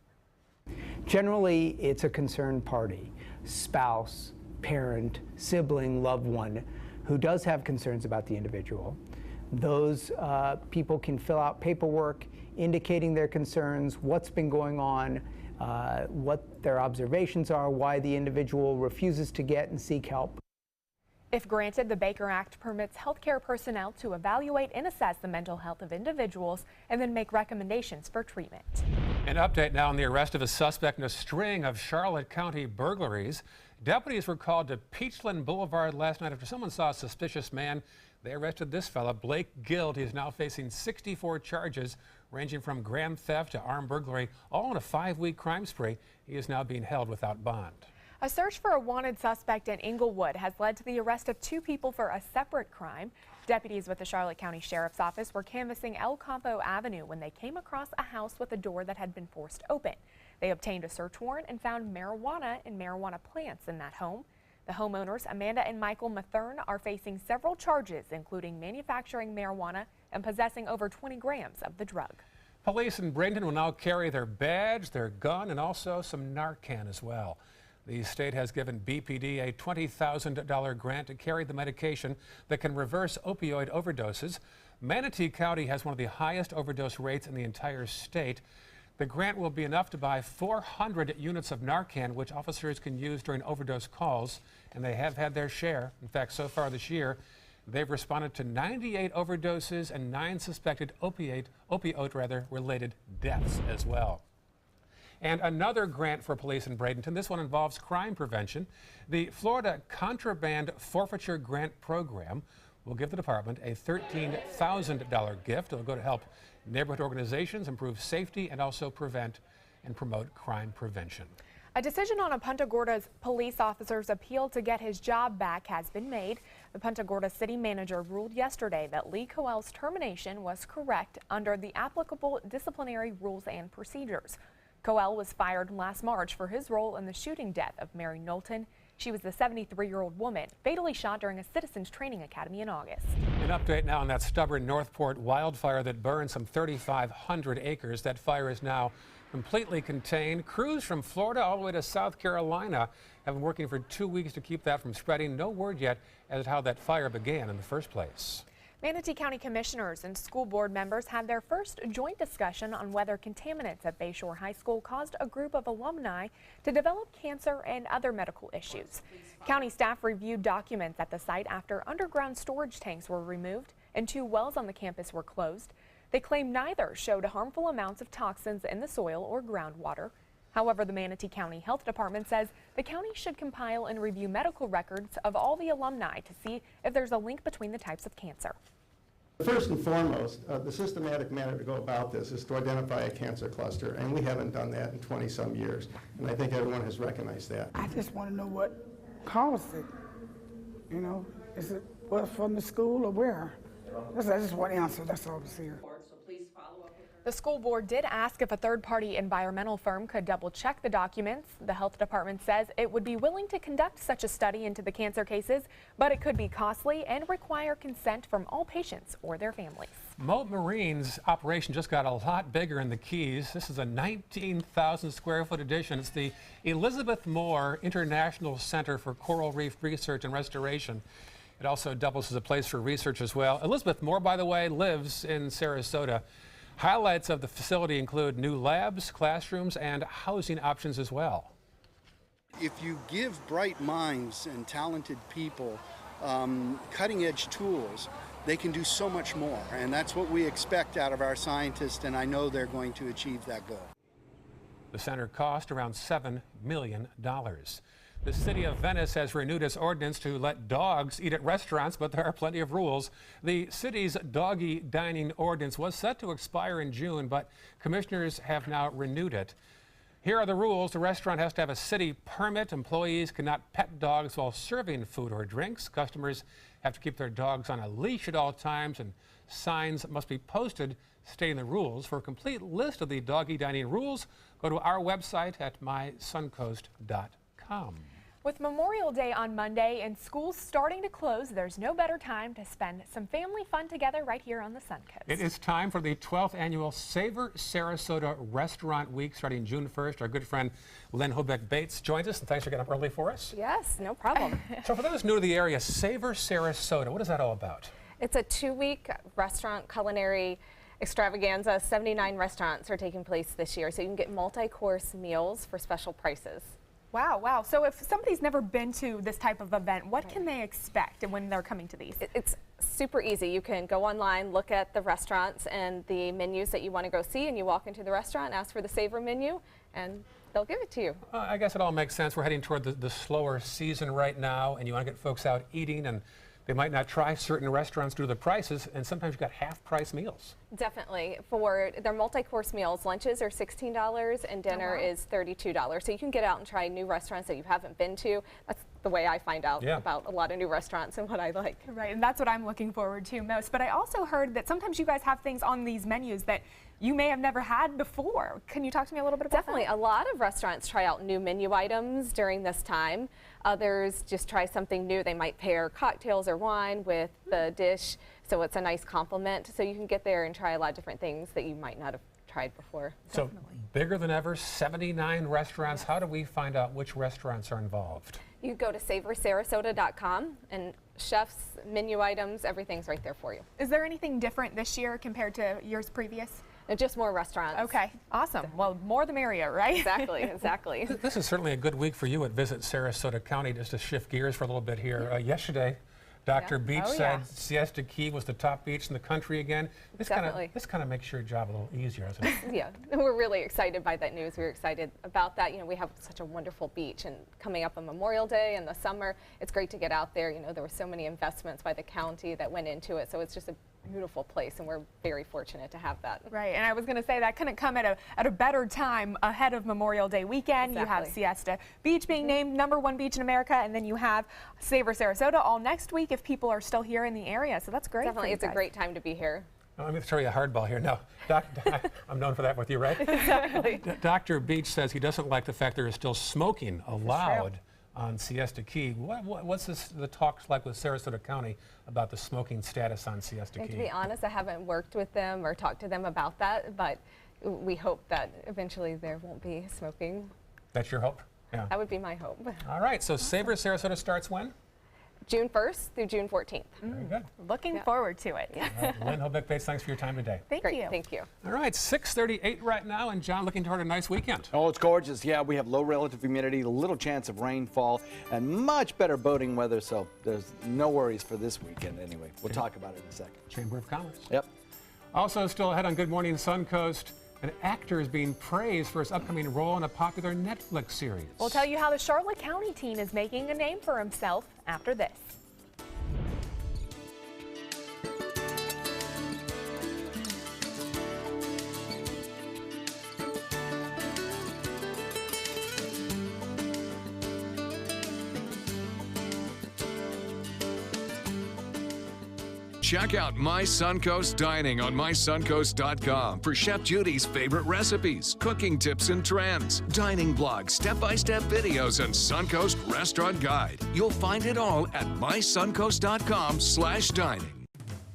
Speaker 9: Generally, it's a concerned party, spouse, parent, sibling, loved one, who does have concerns about the individual. Those people can fill out paperwork indicating their concerns, what's been going on, what their observations are, why the individual refuses to get and seek help.
Speaker 3: If granted, the Baker Act permits healthcare personnel to evaluate and assess the mental health of individuals and then make recommendations for treatment.
Speaker 2: An update now on the arrest of a suspect in a string of Charlotte County burglaries. Deputies were called to Peachland Boulevard last night after someone saw a suspicious man. They arrested this fella, Blake Guild. He is now facing 64 charges ranging from grand theft to armed burglary, all in a 5-week crime spree. He is now being held without bond.
Speaker 3: A search for a wanted suspect in Inglewood has led to the arrest of 2 people for a separate crime. Deputies with the Charlotte County Sheriff's Office were canvassing El Campo Avenue when they came across a house with a door that had been forced open. They obtained a search warrant and found marijuana and marijuana plants in that home. The homeowners, Amanda and Michael Mathern, are facing several charges, including manufacturing marijuana and possessing over 20 grams of the drug.
Speaker 2: Police in Bradenton will now carry their badge, their gun, and also some Narcan as well. The state has given BPD a $20,000 grant to carry the medication that can reverse opioid overdoses. Manatee County has one of the highest overdose rates in the entire state. The grant will be enough to buy 400 units of Narcan, which officers can use during overdose calls, and they have had their share. In fact, so far this year, they've responded to 98 overdoses and 9 suspected opioid-related deaths as well. And another grant for police in Bradenton. This one involves crime prevention. The Florida Contraband Forfeiture Grant Program will give the department a $13,000 gift. It will go to help neighborhood organizations improve safety and also prevent and promote crime prevention.
Speaker 3: A decision on a Punta Gorda's police officer's appeal to get his job back has been made. The Punta Gorda city manager ruled yesterday that Lee Coel's termination was correct under the applicable disciplinary rules and procedures. Coel was fired last March for his role in the shooting death of Mary Knowlton. She was the 73-year-old woman fatally shot during a citizens training academy in August.
Speaker 2: An update now on that stubborn Northport wildfire that burned some 3,500 acres. That fire is now completely contained. Crews from Florida all the way to South Carolina have been working for 2 weeks to keep that from spreading. No word yet as to how that fire began in the first place.
Speaker 3: Manatee County commissioners and school board members had their first joint discussion on whether contaminants at Bayshore High School caused a group of alumni to develop cancer and other medical issues. County staff reviewed documents at the site after underground storage tanks were removed and 2 wells on the campus were closed. They claim neither showed harmful amounts of toxins in the soil or groundwater. However, the Manatee County Health Department says the county should compile and review medical records of all the alumni to see if there's a link between the types of cancer.
Speaker 7: First and foremost, the systematic manner to go about this is to identify a cancer cluster, and we haven't done that in 20-some years, and I think everyone has recognized that.
Speaker 12: I just want to know what caused it. You know, is it from the school or where? I just want to answer, that's all that's here.
Speaker 3: The school board did ask if a third-party environmental firm could double-check the documents. The health department says it would be willing to conduct such a study into the cancer cases, but it could be costly and require consent from all patients or their families.
Speaker 2: Moat Marine's operation just got a lot bigger in the Keys. This is a 19,000 square foot addition. It's the Elizabeth Moore International Center for Coral Reef Research and Restoration. It also doubles as a place for research as well. Elizabeth Moore, by the way, lives in Sarasota. Highlights of the facility include new labs, classrooms, and housing options as well.
Speaker 14: If you give bright minds and talented people cutting-edge tools, they can do so much more, and that's what we expect out of our scientists, and I know they're going to achieve that goal.
Speaker 2: The center cost around $7 million. The city of Venice has renewed its ordinance to let dogs eat at restaurants, but there are plenty of rules. The city's doggy dining ordinance was set to expire in June, but commissioners have now renewed it. Here are the rules. The restaurant has to have a city permit. Employees cannot pet dogs while serving food or drinks. Customers have to keep their dogs on a leash at all times, and signs must be posted stating the rules. For a complete list of the doggy dining rules, go to our website at mysuncoast.com.
Speaker 3: With Memorial Day on Monday and schools starting to close, there's no better time to spend some family fun together right here on the Suncoast.
Speaker 2: It is time for the 12th annual Savor Sarasota Restaurant Week starting June 1st. Our good friend Lynn Hobeck-Bates joins us, and thanks for getting up early for us.
Speaker 16: Yes, no problem.
Speaker 2: So for those new to the area, Savor Sarasota, what is that all about?
Speaker 16: It's a 2-week restaurant culinary extravaganza. 79 restaurants are taking place this year, so you can get multi-course meals for special prices.
Speaker 3: Wow. So if somebody's never been to this type of event, what can they expect when they're coming to these?
Speaker 16: It's super easy. You can go online, look at the restaurants and the menus that you want to go see, and you walk into the restaurant, ask for the Savor menu, and they'll give it to you.
Speaker 2: I guess it all makes sense. We're heading toward the slower season right now, and you want to get folks out eating, and they might not try certain restaurants due to the prices, and sometimes you've got half-price meals.
Speaker 16: Definitely. For their multi-course meals, lunches are $16 and dinner is $32. So you can get out and try new restaurants that you haven't been to. That's the way I find out about a lot of new restaurants and what I like.
Speaker 3: Right, and that's what I'm looking forward to most. But I also heard that sometimes you guys have things on these menus that you may have never had before. Can you talk to me a little bit about
Speaker 16: Definitely.
Speaker 3: that?
Speaker 16: A lot of restaurants try out new menu items during this time. Others just try something new. They might pair cocktails or wine with the dish, so it's a nice complement. So you can get there and try a lot of different things that you might not have tried before.
Speaker 2: So bigger than ever, 79 restaurants. How do we find out which restaurants are involved?
Speaker 16: You go to savorsarasota.com, and chefs, menu items, everything's right there for you.
Speaker 3: Is there anything different this year compared to years previous?
Speaker 16: Just more restaurants.
Speaker 3: Okay, awesome. Well, more the merrier, right?
Speaker 16: Exactly.
Speaker 2: This is certainly a good week for you at Visit Sarasota County. Just to shift gears for a little bit here. Yesterday, Dr. Beach said Siesta Key was the top beach in the country again. This kind of makes your job a little easier, doesn't it?
Speaker 16: Yeah, we're really excited by that news. We're excited about that. You know, we have such a wonderful beach, and coming up on Memorial Day in the summer, it's great to get out there. You know, there were so many investments by the county that went into it, so it's just a beautiful place, and we're very fortunate to have that.
Speaker 3: Right, and I was going to say that couldn't come at a better time ahead of Memorial Day weekend. You have Siesta Beach being named #1 beach in America, and then you have Savor Sarasota all next week if people are still here in the area. So that's great.
Speaker 16: Definitely, it's a great time to be here.
Speaker 2: Let me throw you a hardball here. No, I'm known for that with you, right?
Speaker 16: Exactly.
Speaker 2: Dr. Beach says he doesn't like the fact there is still smoking allowed on Siesta Key. What's the talks like with Sarasota County about the smoking status on Siesta Key?
Speaker 16: To be honest, I haven't worked with them or talked to them about that, but we hope that eventually there won't be smoking.
Speaker 2: That's your hope? Yeah.
Speaker 16: That would be my hope.
Speaker 2: All right, so Savor Sarasota starts when?
Speaker 16: June 1st through June 14th.
Speaker 2: Very good.
Speaker 3: Looking forward to it.
Speaker 2: Lynn Hobeck-Bates, thanks for your time today.
Speaker 3: Thank you.
Speaker 16: Thank you.
Speaker 2: All right, 6:38 right now, and John, looking toward a nice weekend.
Speaker 8: Oh, it's gorgeous. Yeah, we have low relative humidity, little chance of rainfall, and much better boating weather, so there's no worries for this weekend anyway. We'll talk about it in a second.
Speaker 2: Chamber of Commerce.
Speaker 8: Yep.
Speaker 2: Also still ahead on Good Morning Suncoast, an actor is being praised for his upcoming role in a popular Netflix series.
Speaker 3: We'll tell you how the Charlotte County teen is making a name for himself after this.
Speaker 33: Check out My Suncoast Dining on mysuncoast.com for Chef Judy's favorite recipes, cooking tips and trends, dining blogs, step-by-step videos, and Suncoast Restaurant Guide. You'll find it all at mysuncoast.com/dining.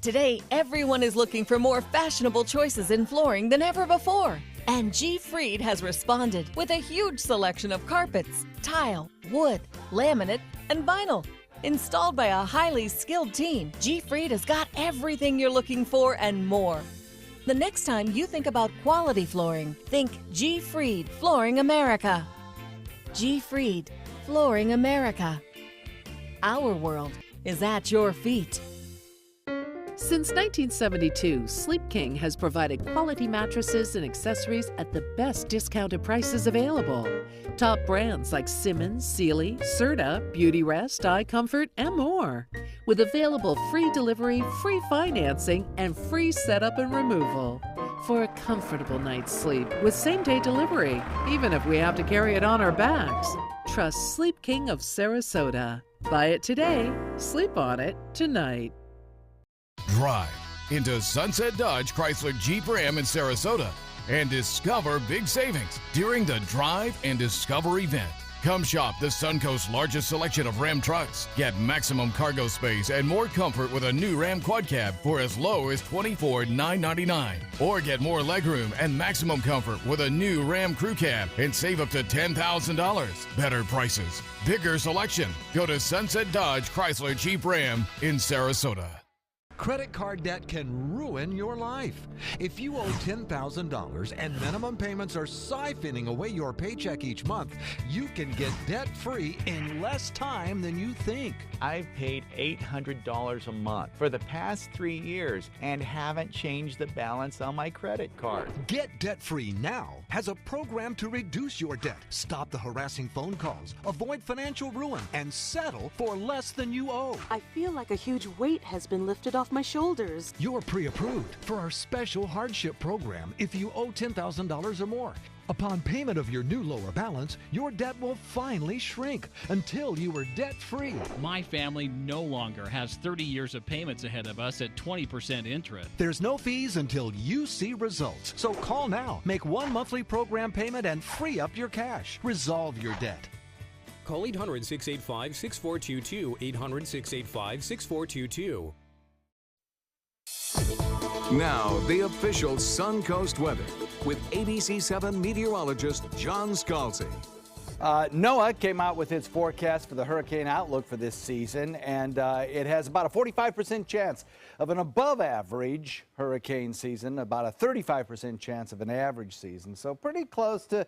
Speaker 1: Today, everyone is looking for more fashionable choices in flooring than ever before. And G. Fried has responded with a huge selection of carpets, tile, wood, laminate, and vinyl. Installed by a highly skilled team, G. Fried has got everything you're looking for and more. The next time you think about quality flooring, think G. Fried Flooring America. G. Fried Flooring America. Our world is at your feet.
Speaker 6: Since 1972, Sleep King has provided quality mattresses and accessories at the best discounted prices available. Top brands like Simmons, Sealy, Serta, Beautyrest, iComfort, and more. With available free delivery, free financing, and free setup and removal. For a comfortable night's sleep with same-day delivery, even if we have to carry it on our backs. Trust Sleep King of Sarasota. Buy it today, sleep on it tonight.
Speaker 10: Drive into Sunset Dodge Chrysler Jeep Ram in Sarasota and discover big savings during the Drive and Discover event. Come shop the Suncoast's largest selection of Ram trucks. Get maximum cargo space and more comfort with a new Ram Quad Cab for as low as $24,999. Or get more legroom and maximum comfort with a new Ram Crew Cab and save up to $10,000. Better prices, bigger selection. Go to Sunset Dodge Chrysler Jeep Ram in Sarasota.
Speaker 11: Credit card debt can ruin your life. If you owe $10,000 and minimum payments are siphoning away your paycheck each month, you can get debt-free in less time than you think.
Speaker 13: I've paid $800 a month for the past 3 years and haven't changed the balance on my credit card.
Speaker 11: Get debt-free now has a program to reduce your debt, stop the harassing phone calls, avoid financial ruin, and settle for less than you owe.
Speaker 15: I feel like a huge weight has been lifted off my shoulders.
Speaker 11: You're pre-approved for our special hardship program if you owe $10,000 or more. Upon payment of your new lower balance, your debt will finally shrink until you are debt-free.
Speaker 17: My family no longer has 30 years of payments ahead of us at 20% interest.
Speaker 11: There's no fees until you see results. So call now, make one monthly program payment, and free up your cash. Resolve your debt.
Speaker 19: Call 800-685-6422, 800-685-6422.
Speaker 33: Now, the official Suncoast weather with ABC7 meteorologist John Scalzi.
Speaker 8: NOAA came out with its forecast for the hurricane outlook for this season, and it has about a 45% chance of an above-average hurricane season, about a 35% chance of an average season. So pretty close to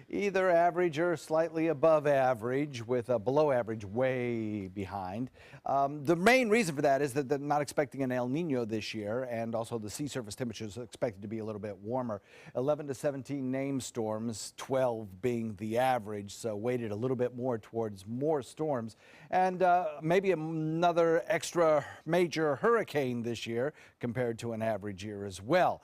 Speaker 8: either average or slightly above average, with a below average way behind. The main reason for that is that they're not expecting an El Nino this year, and also the sea surface temperatures are expected to be a little bit warmer. 11 to 17 named storms, 12 being the average, so weighted a little bit more towards more storms, and maybe another extra major hurricane this year compared to an average year as well.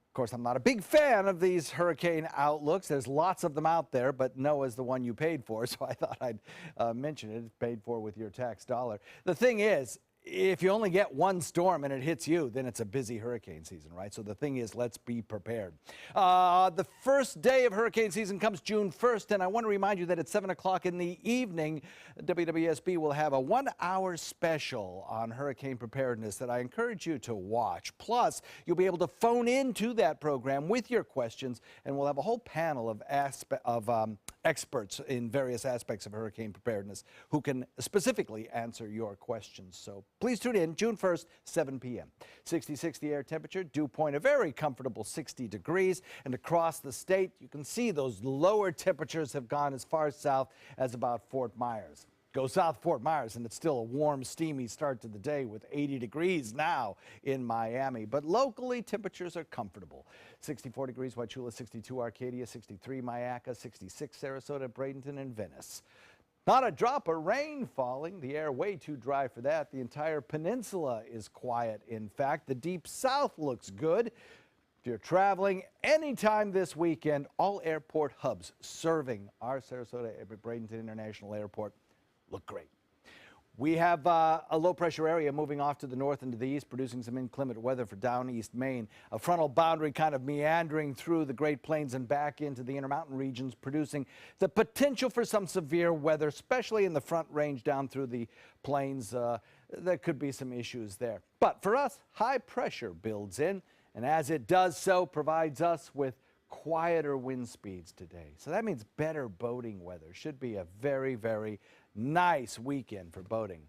Speaker 8: Of course, I'm not a big fan of these hurricane outlooks. There's lots of them out there, but NOAA's the one you paid for, so I thought I'd mention it. It's paid for with your tax dollar. The thing is, if you only get one storm and it hits you, then it's a busy hurricane season, right? So the thing is, let's be prepared. The first day of hurricane season comes June 1st, and I want to remind you that at 7 o'clock in the evening, WWSB will have a 1-hour special on hurricane preparedness that I encourage you to watch. Plus, you'll be able to phone into that program with your questions, and we'll have a whole panel of experts in various aspects of hurricane preparedness who can specifically answer your questions. So please tune in June 1st, 7 p.m. 66 the air temperature, dew point a very comfortable 60 degrees. And across the state, you can see those lower temperatures have gone as far south as about Fort Myers. Go south Fort Myers, and it's still a warm, steamy start to the day with 80 degrees now in Miami. But locally, temperatures are comfortable. 64 degrees, Wauchula, 62 Arcadia, 63 Mayaca, 66 Sarasota, Bradenton, and Venice. Not a drop of rain falling. The air way too dry for that. The entire peninsula is quiet. In fact, the deep south looks good. If you're traveling anytime this weekend, all airport hubs serving our Sarasota Bradenton International Airport look great. We have a low-pressure area moving off to the north and to the east, producing some inclement weather for down east Maine. A frontal boundary kind of meandering through the Great Plains and back into the Intermountain regions, producing the potential for some severe weather, especially in the Front Range down through the plains. There could be some issues there. But for us, high pressure builds in, and as it does so, provides us with quieter wind speeds today. So that means better boating weather. Should be a very, very nice weekend for boating.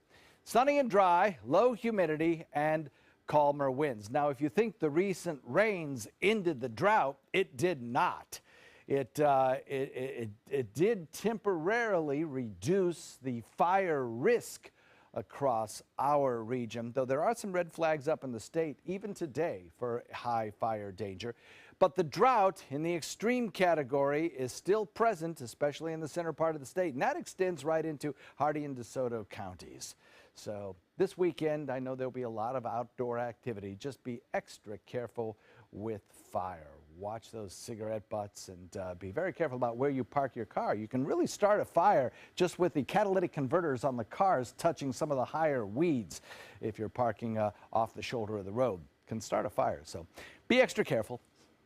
Speaker 8: Sunny and dry, low humidity, and calmer winds. Now, if you think the recent rains ended the drought, it did not. It did temporarily reduce the fire risk across our region, though there are some red flags up in the state even today for high fire danger. But the drought in the extreme category is still present, especially in the center part of the state, and that extends right into Hardee and DeSoto counties. So this weekend, I know there'll be a lot of outdoor activity. Just be extra careful with fire. Watch those cigarette butts and be very careful about where you park your car. You can really start a fire just with the catalytic converters on the cars touching some of the higher weeds. If you're parking off the shoulder of the road, can start a fire. So be extra careful.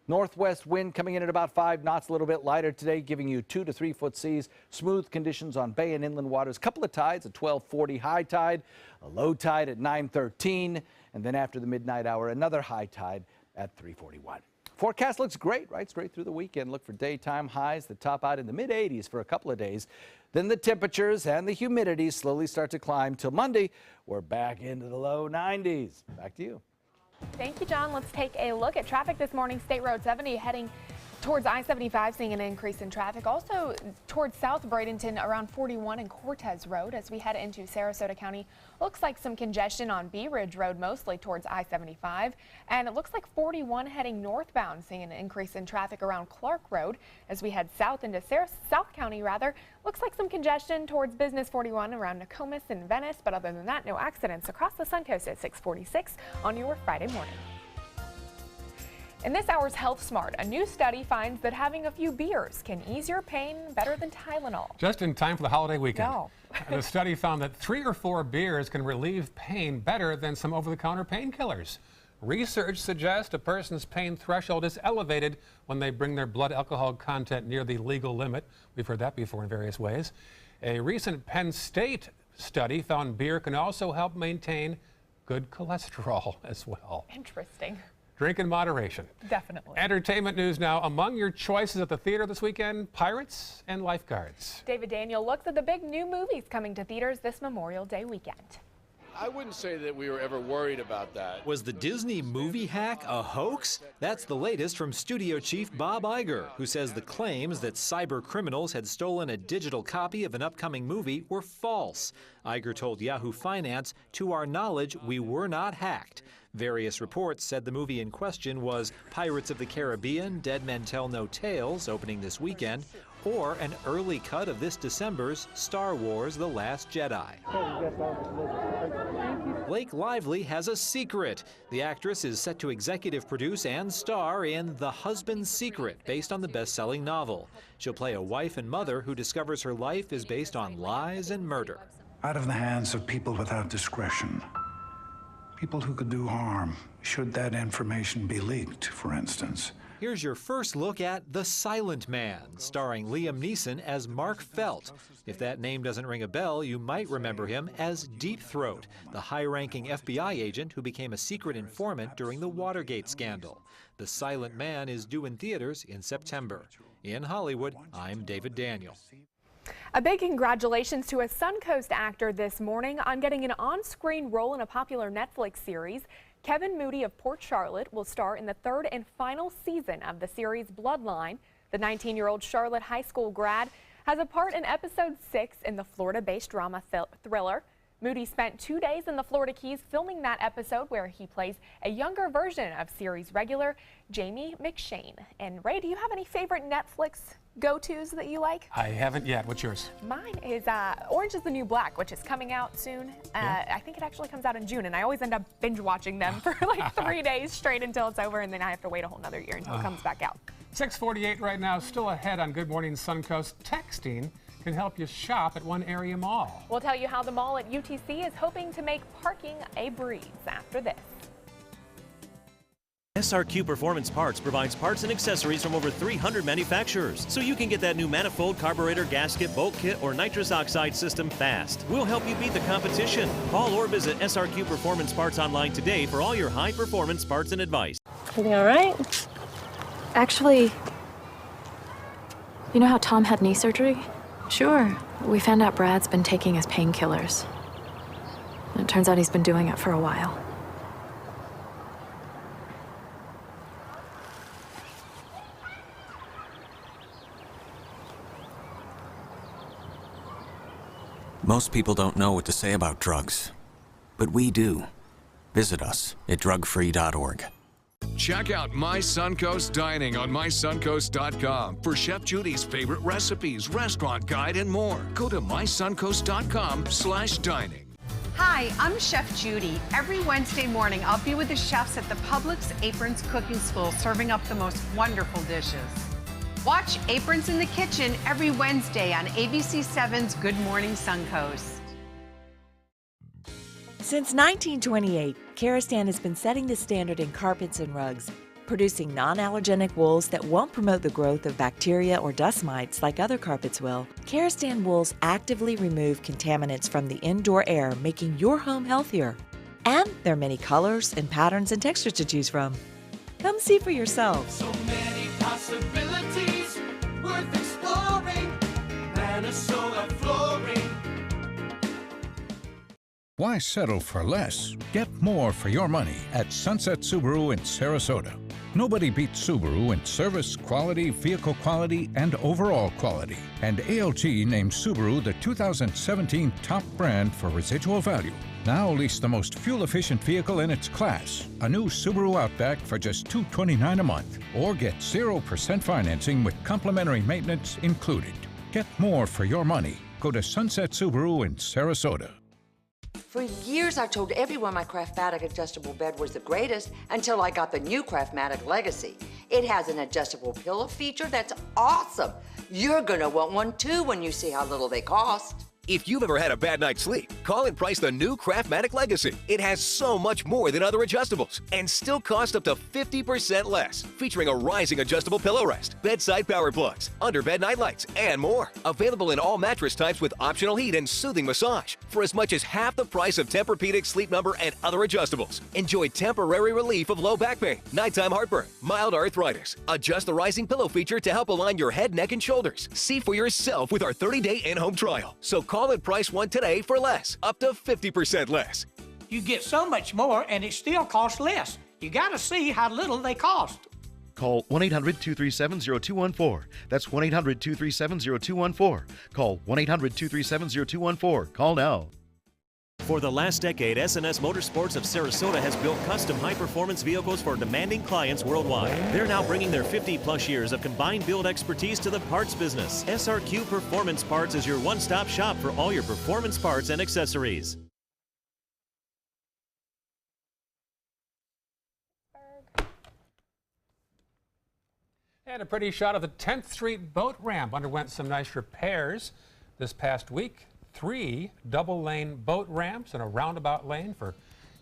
Speaker 8: Northwest wind coming in at about 5 knots, a little bit lighter today, giving you 2 to 3 foot seas. Smooth conditions on bay and inland waters. Couple of tides at 12:40 high tide, a low tide at 9:13, and then after the midnight hour, another high tide at 3:41. Forecast looks great right straight through the weekend. Look for daytime highs that top out in the mid-80s for a couple of days. Then the temperatures and the humidity slowly start to climb till Monday. We're back into the low 90s. Back to you.
Speaker 3: Thank you, John. Let's take a look at traffic this morning. State Road 70 heading towards I-75, seeing an increase in traffic. Also towards South Bradenton around 41 and Cortez Road as we head into Sarasota County. Looks like some congestion on Bee Ridge Road, mostly towards I-75. And it looks like 41 heading northbound, seeing an increase in traffic around Clark Road as we head south into South County, rather. Looks like some congestion towards Business 41 around Nokomis and Venice. But other than that, no accidents across the Suncoast at 646 on your Friday morning. In this hour's Health Smart, a new study finds that having a few beers can ease your pain better than Tylenol.
Speaker 2: Just in time for the holiday weekend.
Speaker 3: No.
Speaker 2: The study found that 3 or 4 beers can relieve pain better than some over-the-counter painkillers. Research suggests a person's pain threshold is elevated when they bring their blood alcohol content near the legal limit. We've heard that before in various ways. A recent Penn State study found beer can also help maintain good cholesterol as well.
Speaker 3: Interesting.
Speaker 2: Drink in moderation.
Speaker 3: Definitely.
Speaker 2: Entertainment news now. Among your choices at the theater this weekend, Pirates and Lifeguards.
Speaker 3: David Daniel looks at the big new movies coming to theaters this Memorial Day weekend.
Speaker 18: I wouldn't say that we were ever worried about that. Was the Disney movie hack a hoax? That's the latest from studio chief Bob Iger, who says the claims that cyber criminals had stolen a digital copy of an upcoming movie were false. Iger told Yahoo Finance, "To our knowledge, we were not hacked." Various reports said the movie in question was Pirates of the Caribbean, Dead Men Tell No Tales, opening this weekend, or an early cut of this December's Star Wars The Last Jedi. Blake Lively has a secret. The actress is set to executive produce and star in The Husband's Secret, based on the best-selling novel. She'll play a wife and mother who discovers her life is based on lies and murder.
Speaker 19: Out of the hands of people without discretion. People who could do harm, should that information be leaked, for instance.
Speaker 18: Here's your first look at The Silent Man, starring Liam Neeson as Mark Felt. If that name doesn't ring a bell, you might remember him as Deep Throat, the high-ranking FBI agent who became a secret informant during the Watergate scandal. The Silent Man is due in theaters in September. In Hollywood, I'm David Daniel.
Speaker 3: A big congratulations to a Suncoast actor this morning on getting an on-screen role in a popular Netflix series. Kevin Moody of Port Charlotte will star in the 3rd and final season of the series Bloodline. The 19-year-old Charlotte High School grad has a part in episode 6 in the Florida-based drama thriller. Moody spent 2 days in the Florida Keys filming that episode where he plays a younger version of series regular Jamie McShane. And Ray, do you have any favorite Netflix go-tos that you like?
Speaker 2: I haven't yet. What's yours?
Speaker 3: Mine is Orange is the New Black, which is coming out soon. I think it actually comes out in June, and I always end up binge watching them for like 3 days straight until it's over, and then I have to wait a whole nother year until it comes back out.
Speaker 2: 6:48 right now, still ahead on Good Morning Suncoast. Texting can help you shop at one area mall.
Speaker 3: We'll tell you how the mall at UTC is hoping to make parking a breeze after this.
Speaker 20: SRQ Performance Parts provides parts and accessories from over 300 manufacturers, so you can get that new manifold, carburetor, gasket, bolt kit, or nitrous oxide system fast. We'll help you beat the competition. Call or visit SRQ Performance Parts online today for all your high-performance parts and advice.
Speaker 21: Everything all right? Actually, you know how Tom had knee surgery? Sure. We found out Brad's been taking his painkillers. And it turns out he's been doing it for a while.
Speaker 22: Most people don't know what to say about drugs, but we do. Visit us at drugfree.org.
Speaker 33: Check out My Suncoast Dining on mysuncoast.com for Chef Judy's favorite recipes, restaurant guide, and more. Go to mysuncoast.com/dining.
Speaker 23: Hi, I'm Chef Judy. Every Wednesday morning, I'll be with the chefs at the Publix Aprons Cooking School serving up the most wonderful dishes. Watch Aprons in the Kitchen every Wednesday on ABC7's Good Morning Suncoast.
Speaker 24: Since 1928, Kerastan has been setting the standard in carpets and rugs, producing non-allergenic wools that won't promote the growth of bacteria or dust mites like other carpets will. Kerastan wools actively remove contaminants from the indoor air, making your home healthier. And there are many colors and patterns and textures to choose from. Come see for yourselves.
Speaker 4: So many possibilities worth exploring. Minnesota Flooring.
Speaker 5: Why settle for less? Get more for your money at Sunset Subaru in Sarasota. Nobody beats Subaru in service, quality, vehicle quality, and overall quality. And ALT named Subaru the 2017 top brand for residual value. Now lease the most fuel-efficient vehicle in its class, a new Subaru Outback for just $229 a month. Or get 0% financing with complimentary maintenance included. Get more for your money. Go to Sunset Subaru in Sarasota.
Speaker 7: For years, I told everyone my Craftmatic adjustable bed was the greatest until I got the new Craftmatic Legacy. It has an adjustable pillow feature that's awesome. You're gonna want one too when you see how little they cost.
Speaker 9: If you've ever had a bad night's sleep, call and price the new Craftmatic Legacy. It has so much more than other adjustables and still costs up to 50% less. Featuring a rising adjustable pillow rest, bedside power plugs, underbed night lights, and more. Available in all mattress types with optional heat and soothing massage for as much as half the price of Tempur-Pedic, Sleep Number, and other adjustables. Enjoy temporary relief of low back pain, nighttime heartburn, mild arthritis. Adjust the rising pillow feature to help align your head, neck, and shoulders. See for yourself with our 30-day in-home trial. So call and price one today for less, up to 50% less.
Speaker 12: You get so much more and it still costs less. You gotta see how little they cost.
Speaker 25: Call 1-800-237-0214. That's 1-800-237-0214. Call 1-800-237-0214. Call now.
Speaker 20: For the last decade, S&S Motorsports of Sarasota has built custom high-performance vehicles for demanding clients worldwide. They're now bringing their 50-plus years of combined build expertise to the parts business. SRQ Performance Parts is your one-stop shop for all your performance parts and accessories.
Speaker 2: And a pretty shot of the 10th Street boat ramp underwent some nice repairs this past week. 3 double-lane boat ramps and a roundabout lane for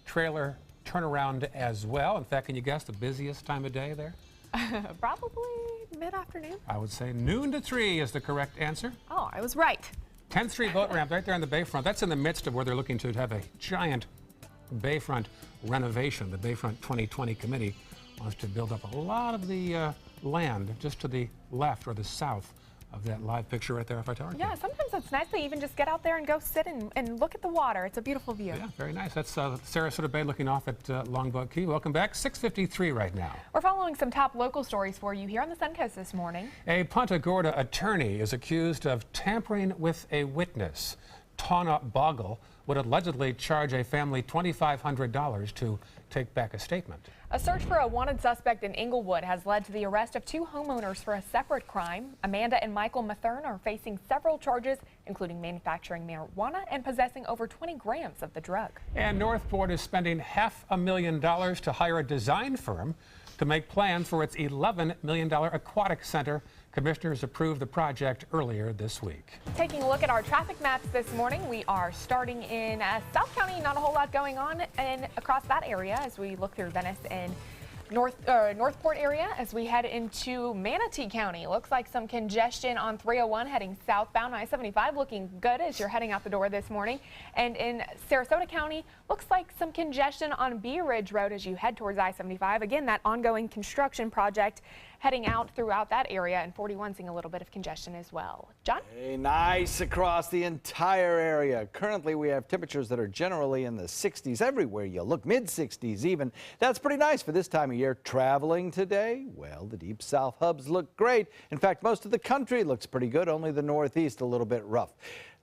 Speaker 2: trailer turnaround as well. In fact, can you guess the busiest time of day there?
Speaker 3: Probably mid-afternoon.
Speaker 2: I would say noon to 3 is the correct answer.
Speaker 3: Oh, I was right.
Speaker 2: 10th Street boat ramp right there on the bayfront. That's in the midst of where they're looking to have a giant bayfront renovation. The Bayfront 2020 Committee wants to build up a lot of the land just to the left or the south of that live picture right there off our tower.
Speaker 3: Yeah, sometimes it's nice to even just get out there and go sit and look at the water. It's a beautiful view.
Speaker 2: Yeah, very nice. That's Sarasota Bay looking off at Longboat Key. Welcome back. 6:53 right now.
Speaker 3: We're following some top local stories for you here on the Suncoast this morning.
Speaker 2: A Punta Gorda attorney is accused of tampering with a witness. Tawna Boggle would allegedly charge a family $2,500 to take back a statement.
Speaker 3: A search for a wanted suspect in Inglewood has led to the arrest of 2 homeowners for a separate crime. Amanda and Michael Mathern are facing several charges, including manufacturing marijuana and possessing over 20 grams of the drug.
Speaker 2: And Northport is spending $500,000 to hire a design firm to make plans for its $11 million aquatic center. Commissioners approved the project earlier this week.
Speaker 3: Taking a look at our traffic maps this morning, we are starting in South County. Not a whole lot going on across that area as we look through Venice and Northport area as we head into Manatee County. Looks like some congestion on 301 heading southbound. I-75 looking good as you're heading out the door this morning. And in Sarasota County, looks like some congestion on Bee Ridge Road as you head towards I-75. Again, that ongoing construction project heading out throughout that area, and 41 seeing a little bit of congestion as well. John?
Speaker 8: Hey, nice across the entire area. Currently, we have temperatures that are generally in the 60s everywhere you look, mid-60s even. That's pretty nice for this time of year. Traveling today, well, the deep south hubs look great. In fact, most of the country looks pretty good, only the northeast a little bit rough.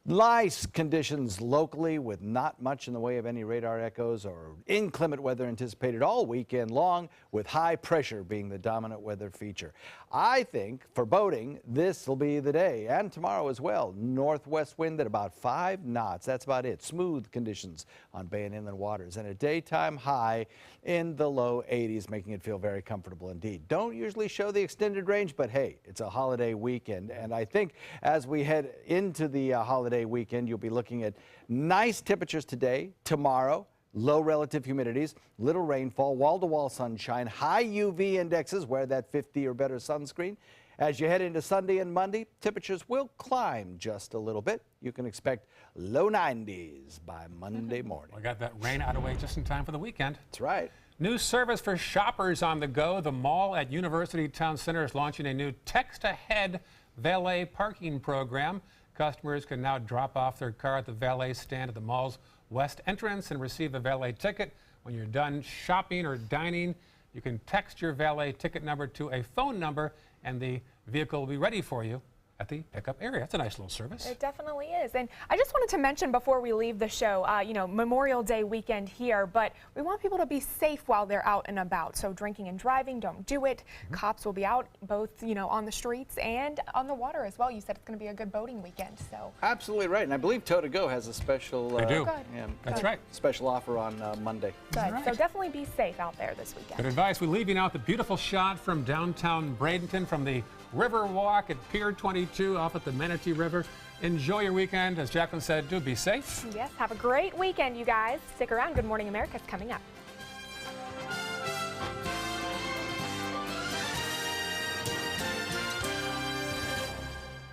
Speaker 8: Nice conditions locally with not much in the way of any radar echoes or inclement weather anticipated all weekend long, with high pressure being the dominant weather feature. I think for boating, this will be the day, and tomorrow as well. Northwest wind at about 5 knots. That's about it. Smooth conditions on bay and inland waters, and a daytime high in the low 80s, making it feel very comfortable indeed. Don't usually show the extended range, but hey, it's a holiday weekend, and I think as we head into the holiday weekend, you'll be looking at nice temperatures today, tomorrow, low relative humidities, little rainfall, wall-to-wall sunshine, high UV indexes, wear that 50 or better sunscreen. As you head into Sunday and Monday, temperatures will climb just a little bit. You can expect low 90s by Monday morning.
Speaker 2: We got that rain out of the way just in time for the weekend.
Speaker 8: That's right.
Speaker 2: New service for shoppers on the go. The mall at University Town Center is launching a new text-ahead valet parking program. Customers can now drop off their car at the valet stand at the mall's west entrance and receive a valet ticket. When you're done shopping or dining, you can text your valet ticket number to a phone number and the vehicle will be ready for you at the pickup area. That's a nice little service.
Speaker 3: It definitely is. And I just wanted to mention before we leave the show, you know, Memorial Day weekend here, but we want people to be safe while they're out and about. So drinking and driving, don't do it. Cops will be out both, you know, on the streets and on the water as well. You said it's going to be a good boating weekend. So
Speaker 8: absolutely right. And I believe Tow to Go has a special
Speaker 2: they do.
Speaker 8: Yeah,
Speaker 2: That's right.
Speaker 8: Special offer on Monday.
Speaker 3: Good. Right. So definitely be safe out there this weekend.
Speaker 2: Good advice. We leave you now with the beautiful shot from downtown Bradenton from the River Walk at Pier 22 off at the Manatee River. Enjoy your weekend. As Jacqueline said, do be safe.
Speaker 3: Yes, have a great weekend, you guys. Stick around. Good Morning America is coming up.